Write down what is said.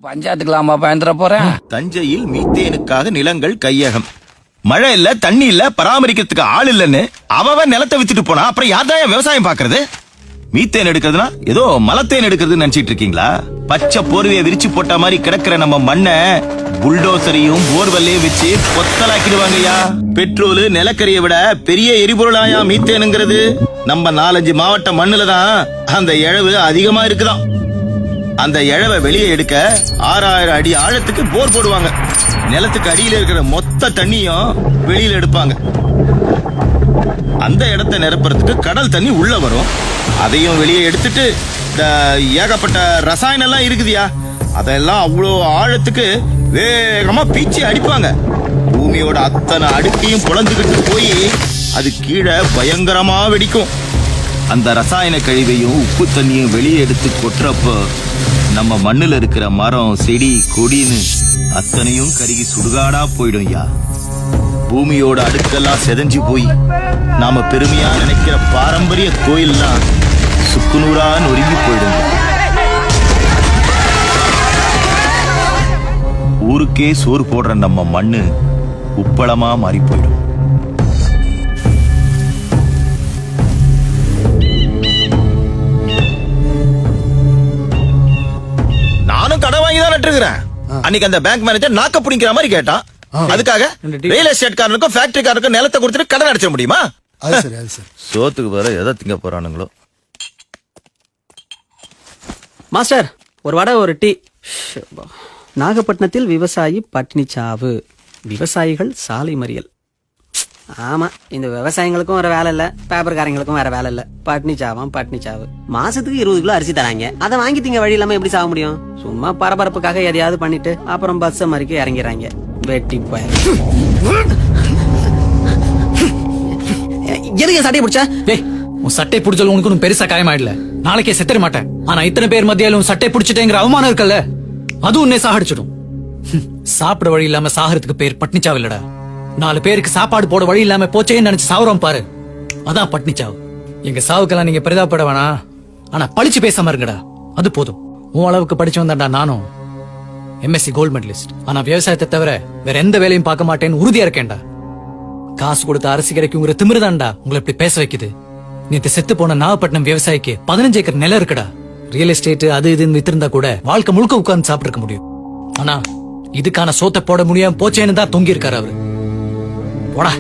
பஞ்சாயத்துக்கலாமா பயந்துட போறேன். தஞ்சையில் மீத்தேனுக்காக நிலங்கள் கையகம். மழை இல்ல, தண்ணி இல்ல, பராமரிக்கிறதுக்கு ஆள் இல்லன்னு அவன் நிலத்தை வித்துட்டு போனா அப்புறம் யார்தான் விவசாயம் பாக்குறது? மீத்தேன் எடுக்கிறதுனா ஏதோ மலத்தேன் எடுக்கிறதுன்னு நினைச்சிட்டு இருக்கீங்களா? பச்சை போர்வையை விரிச்சு போட்ட மாதிரி கிடக்கிற நம்ம மண்ணை புல்டோசரையும் போர்வெல்லையும் வச்சு கொத்தலாக்கிடுவாங்கய்யா. பெட்ரோல் நிலக்கரியை விட பெரிய எரிபொருளாயா மீத்தேனுங்கிறது. நம்ம 4-5 மாவட்ட மண்ணுல தான் அந்த இழவு அதிகமா இருக்குதாம். அந்த இழவை வெளியே எடுக்க 6000 அடி ஆழத்துக்கு போர் போடுவாங்க. நிலத்துக்கு அடியில இருக்கிற மொத்த தண்ணியும் வெளியில எடுப்பாங்க. அந்த இடத்தை நிரப்புறதுக்கு கடல் தண்ணி உள்ள வரும். அதையும் வெளியே எடுத்துட்டு ஏகப்பட்ட ரசாயனம் எல்லாம் இருக்குதியா, அதெல்லாம் அவ்வளோ ஆழத்துக்கு வேகமா பீச்சி அடிப்பாங்க. பூமியோட அத்தனை அடுக்கையும் புலந்துகிட்டு போய் அது கீழே பயங்கரமா வெடிக்கும். அந்த ரசாயன கழிவையும் உப்பு தண்ணியும் வெளியே எடுத்து கொட்டுறப்போ நம்ம மண்ணுல இருக்கிற மரம் செடி கொடின்னு அத்தனையும் கருகி சுடுகாடா போயிடும் ஐயா. பூமியோட அடுக்கெல்லாம் செதஞ்சு போய் நாம பெருமையா நினைக்கிற பாரம்பரிய கோயில்லாம் சுக்குநூறா நொறுங்கி போயிடும். ஊருக்கே சோறு போடுற நம்ம மண்ணு உப்பளமா மாறி போயிடும். நானும் கடை வாங்கி தான் நட்டுருக்கிறேன். அன்னைக்கு அந்த பேங்க் மேனேஜர் நாக்க பிடிக்கிற மாதிரி கேட்டான். அதுக்காக ரியல் எஸ்டேட் காரனுக்கும் ஃபேக்டரி காரனுக்கும் நிலத்தை கொடுத்துட்டு கடன் அடைச்சிட முடியுமா? சோத்துக்கு வேற எதை திங்க போறானுங்களோ. மாஸ்டர், ஒரு வடை ஒரு டீ. நாகப்பட்டினத்தில் விவசாயி பட்டினி சாவு, விவசாயிகள் சாலை மறியல். ஆமா, இந்த விவசாயிகளுக்கும் வேற வேலை இல்ல, பேப்பர்காரங்களுக்கும் வேற வேலை இல்ல. பட்டினி சாவாம் பட்டினி சாவு. மாசத்துக்கு 20 கிலோ அரிசி தராங்க, அதை வாங்கி திங்க வழி இல்லாம எப்படி சாக முடியும்? சும்மா பரபரப்புக்காக எதையாவது பண்ணிட்டு அப்புறம் பஸ் மறிக்க இறங்கிறாங்க. வெட்டி போய் எதுக்கு சட்டையை பிடிச்சா? உன் சட்டை பிடிச்சாலும் உனக்கு ஒன்னும் பெருசா காயமாயிடல. நாளைக்கே செத்துற மாட்டேன். ஆனா இத்தனை பேர் மத்தியாலும் சட்டை பிடிச்சிட்டேங்கிற அவமானம் இருக்கல்ல, அது உன்னை சாகடிச்சிடும். சாப்பிட வழி இல்லாம சாகிறதுக்கு பேர் பட்னிச்சாவு இல்லடா. 4 பேருக்கு சாப்பாடு போட வழி இல்லாம போச்சேன்னு நினைச்சு சாவுறோம் பாரு, அதான் பட்னிச்சாவு. எங்க சாவுக்கெல்லாம் நீங்க பெரிதாப்பட வேணா, ஆனா பழிச்சு பேசாம இருங்கடா, அது போதும். உன் அளவுக்கு படிச்சு வந்தாண்டா நானும். MSc gold medalist. ஆனா விவசாயத்தை தவிர வேற எந்த வேலையும் பார்க்க மாட்டேன்னு உறுதியா இருக்கேன்டா. காசு கொடுத்த அரிசி கிடைக்குங்கிற திமிருதான்டா உங்களை இப்படி பேச வைக்குது. நேத்து செத்து போன நாகப்பட்டினம் விவசாயிக்கு 15 ஏக்கர் நிலம் இருக்குடா. ரியல் எஸ்டேட் அது இதுன்னு வித்திருந்தா கூட வாழ்க்கை முழுக்க உட்கார்ந்து சாப்பிட்டு இருக்க முடியும். ஆனா இதுக்கான சோத்தை போட முடியாம போச்சேன்னு தான் தொங்கி இருக்காரு அவரு. போடா.